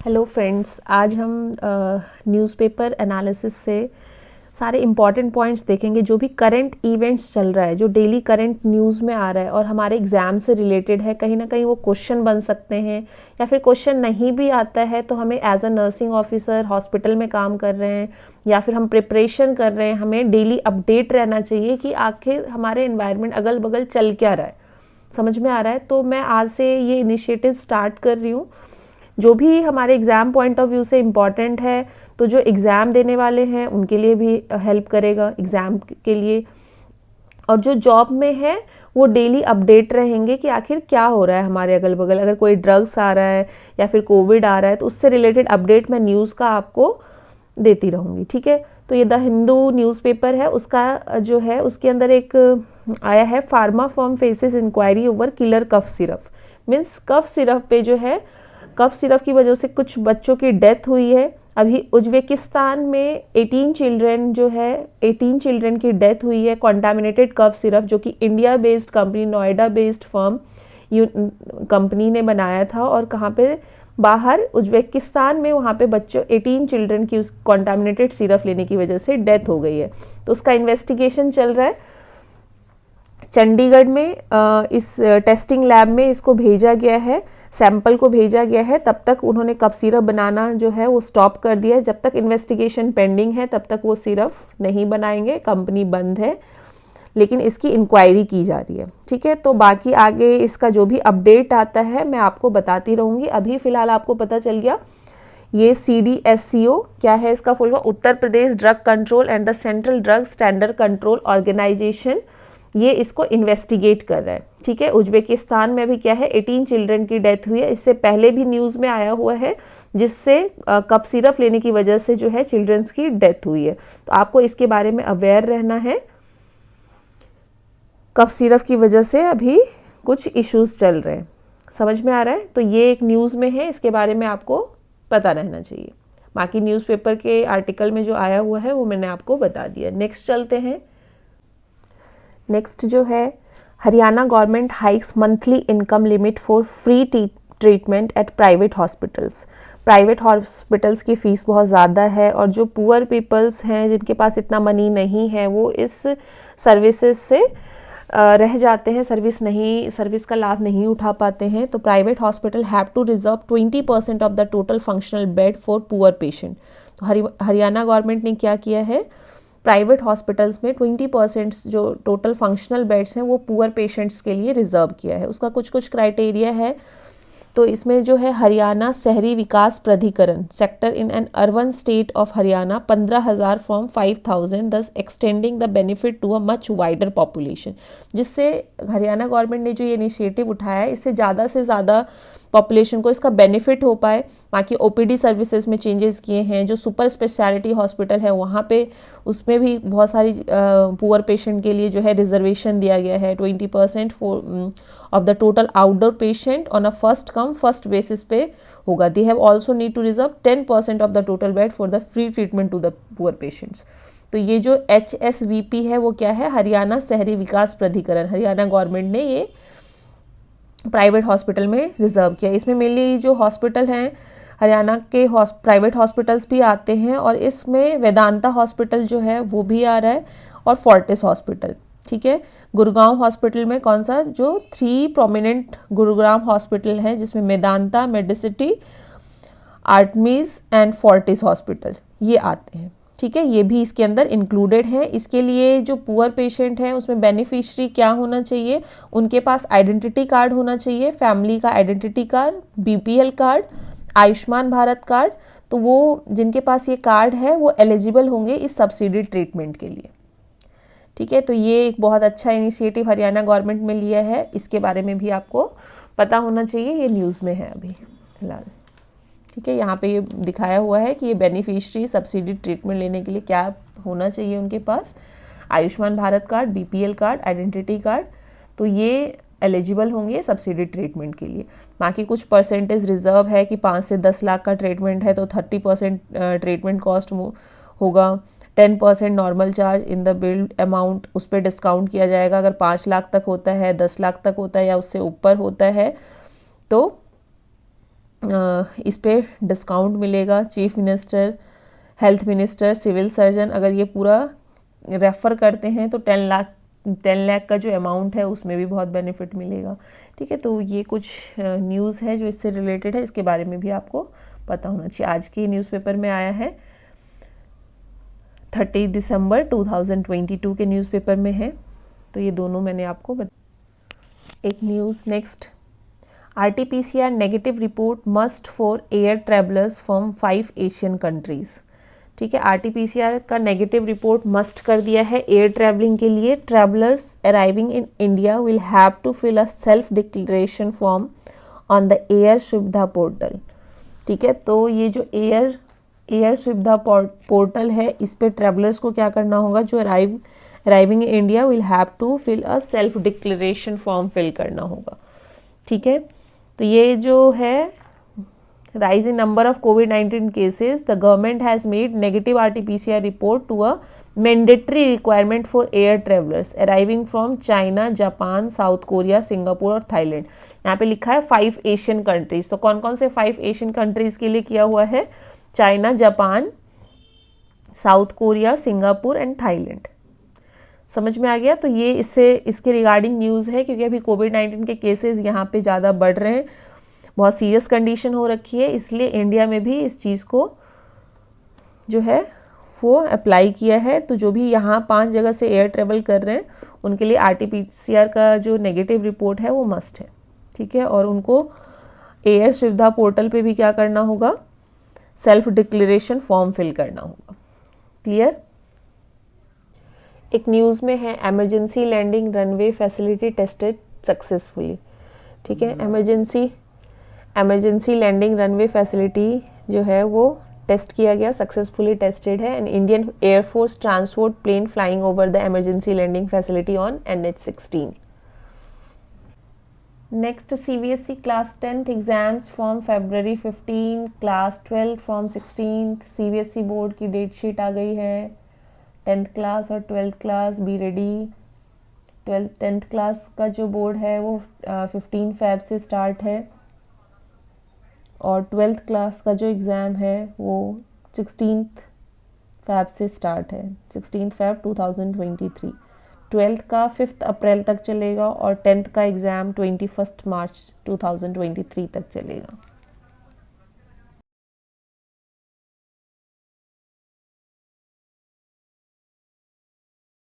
Hello friends, आज हम newspaper analysis से सारे इम्पॉर्टेंट पॉइंट्स देखेंगे जो भी करंट इवेंट्स चल रहा है, जो डेली करंट न्यूज़ में आ रहा है और हमारे एग्ज़ाम से रिलेटेड है। कहीं ना कहीं वो क्वेश्चन बन सकते हैं या फिर क्वेश्चन नहीं भी आता है तो हमें as a nursing officer hospital में काम कर रहे हैं या फिर हम प्रिपरेशन कर रहे हैं, हमें डेली अपडेट रहना चाहिए कि आखिर हमारे इन्वायरमेंट अगल बगल चल क्या रहा है। समझ में आ रहा है? तो मैं आज से ये इनिशिएटिव स्टार्ट कर रही हूँ जो भी हमारे एग्ज़ाम पॉइंट ऑफ व्यू से इम्पॉर्टेंट है, तो जो एग्ज़ाम देने वाले हैं उनके लिए भी हेल्प करेगा एग्ज़ाम के लिए, और जो जॉब में है वो डेली अपडेट रहेंगे कि आखिर क्या हो रहा है हमारे अगल बगल। अगर कोई ड्रग्स आ रहा है या फिर कोविड आ रहा है तो उससे रिलेटेड अपडेट मैं न्यूज़ का आपको देती रहूँगी। ठीक है, तो ये द हिंदू न्यूज़पेपर है, उसका जो है उसके अंदर एक आया है, pharma firm faces inquiry over killer cough syrup. Means cough syrup पे जो है, कफ सिरप की वजह से कुछ बच्चों की डेथ हुई है। अभी उज्बेकिस्तान में 18 चिल्ड्रन जो है 18 चिल्ड्रन की डेथ हुई है कॉन्टामिनेटेड कफ सिरप, जो कि India based company, Noida based firm company ने बनाया था। और कहाँ पे? बाहर उज्बेकिस्तान में, वहाँ पे बच्चों 18 चिल्ड्रन की उस कॉन्टामिनेटेड सिरप लेने की वजह से डेथ हो गई है। तो उसका इन्वेस्टिगेशन चल रहा है चंडीगढ़ में। इस टेस्टिंग लैब में इसको भेजा गया है, सैंपल को भेजा गया है। तब तक उन्होंने कफ सिरप बनाना जो है वो स्टॉप कर दिया है। जब तक इन्वेस्टिगेशन पेंडिंग है तब तक वो सिरप नहीं बनाएंगे, कंपनी बंद है, लेकिन इसकी इंक्वायरी की जा रही है। ठीक है, तो बाकी आगे इसका जो भी अपडेट आता है मैं आपको बताती रहूँगी। अभी फ़िलहाल आपको पता चल गया ये CDSCO क्या है, इसका full form Uttar Pradesh drug control and the central drug standard control organisation, ये इसको इन्वेस्टिगेट कर रहा है। ठीक है, उज्बेकिस्तान में भी क्या है, 18 चिल्ड्रन की डेथ हुई है। इससे पहले भी न्यूज़ में आया हुआ है जिससे कफ सिरप लेने की वजह से जो है चिल्ड्रंस की डेथ हुई है। तो आपको इसके बारे में अवेयर रहना है। कफ सिरप की वजह से अभी कुछ इश्यूज चल रहे हैं, समझ में आ रहा है? तो ये एक न्यूज़ में है, इसके बारे में आपको पता रहना चाहिए। बाकी न्यूज़पेपर के आर्टिकल में जो आया हुआ है वो मैंने आपको बता दिया। नेक्स्ट चलते हैं। नेक्स्ट जो है, Haryana government hikes monthly income limit for free treatment at private hospitals. Private hospitals की फ़ीस बहुत ज़्यादा है और जो पुअर पीपल्स हैं जिनके पास इतना मनी नहीं है वो इस सर्विसेज से रह जाते हैं, सर्विस का लाभ नहीं उठा पाते हैं। तो private hospital have to reserve 20% of the total functional bed for poor patient. तो हरियाणा गवर्नमेंट ने क्या किया है, प्राइवेट हॉस्पिटल्स में 20% जो टोटल फंक्शनल बेड्स हैं वो पुअर पेशेंट्स के लिए रिजर्व किया है। उसका कुछ क्राइटेरिया है। तो इसमें जो है, Haryana Shahri Vikas Pradhikaran sector in an urban state of Haryana 15,000 from 5,000, thus extending the benefit to a much wider population. जिससे हरियाणा गवर्नमेंट ने जो ये इनिशिएटिव उठाया है इससे ज़्यादा से ज़्यादा पॉपुलेशन को इसका बेनिफिट हो पाए। बाकी OPD सर्विसेज में चेंजेस किए हैं। जो सुपर स्पेशलिटी हॉस्पिटल है वहाँ पे, उसमें भी बहुत सारी पुअर पेशेंट के लिए जो है रिजर्वेशन दिया गया है। 20% of the total outdoor patient on a first come first basis पे होगा। They have also need to reserve 10% of the total bed for the free treatment to the poor patients. तो ये जो HSVP है वो क्या है, हरियाणा शहरी विकास प्राधिकरण, हरियाणा गवर्नमेंट ने ये प्राइवेट हॉस्पिटल में रिजर्व किया। इसमें मेनली जो हॉस्पिटल हैं हरियाणा के प्राइवेट हॉस्पिटल्स भी आते हैं और इसमें वेदांता हॉस्पिटल जो है वो भी आ रहा है और फोर्टिस हॉस्पिटल। ठीक है, गुरुग्राम हॉस्पिटल में कौन सा, जो 3 प्रोमिनेंट गुरुग्राम हॉस्पिटल हैं जिसमें Medanta, Medicity, Artemis and Fortis hospital ये आते हैं। ठीक है, ये भी इसके अंदर इंक्लूडेड है। इसके लिए जो पुअर पेशेंट है उसमें बेनिफिशियरी क्या होना चाहिए, उनके पास आइडेंटिटी कार्ड होना चाहिए, फैमिली का identity card, BPL card, Ayushman Bharat card. तो वो जिनके पास ये कार्ड है वो एलिजिबल होंगे इस सब्सिडी ट्रीटमेंट के लिए। ठीक है, तो ये एक बहुत अच्छा इनिशिएटिव हरियाणा गवर्नमेंट में लिया है, इसके बारे में भी आपको पता होना चाहिए। ये न्यूज़ में है अभी फिलहाल। ठीक है, यहाँ पे ये दिखाया हुआ है कि ये बेनिफिशियरी सब्सिडी ट्रीटमेंट लेने के लिए क्या होना चाहिए उनके पास, Ayushman Bharat card, BPL card, identity card. तो ये एलिजिबल होंगे सब्सिडी ट्रीटमेंट के लिए। बाकी कुछ परसेंटेज रिजर्व है कि 5 से 10 लाख का ट्रीटमेंट है तो 30% ट्रीटमेंट कॉस्ट होगा। 10% normal charge in the build amount, उस पर डिस्काउंट किया जाएगा। अगर 5 लाख तक होता है, 10 लाख तक होता है या उससे ऊपर होता है तो इस पे डिस्काउंट मिलेगा। Chief minister, health minister, civil surgeon, अगर ये पूरा रेफ़र करते हैं तो 10 लाख का जो अमाउंट है उसमें भी बहुत बेनिफिट मिलेगा। ठीक है, तो ये कुछ न्यूज़ है जो इससे रिलेटेड है, इसके बारे में भी आपको पता होना चाहिए। आज के न्यूज़पेपर में आया है 30 दिसंबर 2022 के न्यूज़पेपर में है, तो ये दोनों मैंने आपको एक news next, RT-PCR negative report must for air travellers from 5 Asian countries. ठीक है, RT-PCR का नेगेटिव रिपोर्ट मस्ट कर दिया है एयर ट्रैवलिंग के लिए। Travellers arriving in India will have to fill a self declaration form on the air Suvidha portal. ठीक है, तो ये जो एयर सुविधा पोर्टल है, इस पे ट्रैवलर्स को क्या करना होगा, जो arriving in India will have to fill a self declaration form fill करना होगा। ठीक है, तो ये जो है rise in number of COVID-19 cases, the government has made negative RT-PCR report to a mandatory requirement for air travelers arriving from China, Japan, South Korea, Singapore और Thailand. यहाँ पे लिखा है 5 एशियन कंट्रीज, तो कौन कौन से 5 एशियन कंट्रीज के लिए किया हुआ है, China, Japan, south Korea, Singapore and Thailand. समझ में आ गया। तो ये इसके रिगार्डिंग न्यूज़ है, क्योंकि अभी कोविड-19 के केसेस यहाँ पे ज़्यादा बढ़ रहे हैं, बहुत सीरियस कंडीशन हो रखी है, इसलिए इंडिया में भी इस चीज़ को जो है वो अप्लाई किया है। तो जो भी यहाँ 5 जगह से एयर ट्रेवल कर रहे हैं उनके लिए RT-PCR का जो नेगेटिव रिपोर्ट है वो मस्ट है। ठीक है, और उनको एयर सुविधा पोर्टल पे भी क्या करना होगा, सेल्फ डिक्लेरेशन फॉर्म फिल करना होगा। क्लियर। एक न्यूज़ में है emergency landing runway facility tested successfully. ठीक है, इमरजेंसी लैंडिंग रनवे फैसिलिटी जो है वो टेस्ट किया गया, सक्सेसफुली टेस्टेड है। And Indian air force transport plane flying over the emergency landing facility on NH-16। Next, CBSE class 10th exams from February 15, class 12th from 16th। CBSE board की date sheet आ गई है। 10th class और 12th class be ready. 10th class का जो board है वो 15 Feb से स्टार्ट है, और 12th क्लास का जो एग्ज़ाम है वो 16th Feb से स्टार्ट है, 16th Feb 2023। 12th का 5 अप्रैल तक चलेगा और 10th का एग्ज़ाम 21 मार्च 2023 तक चलेगा।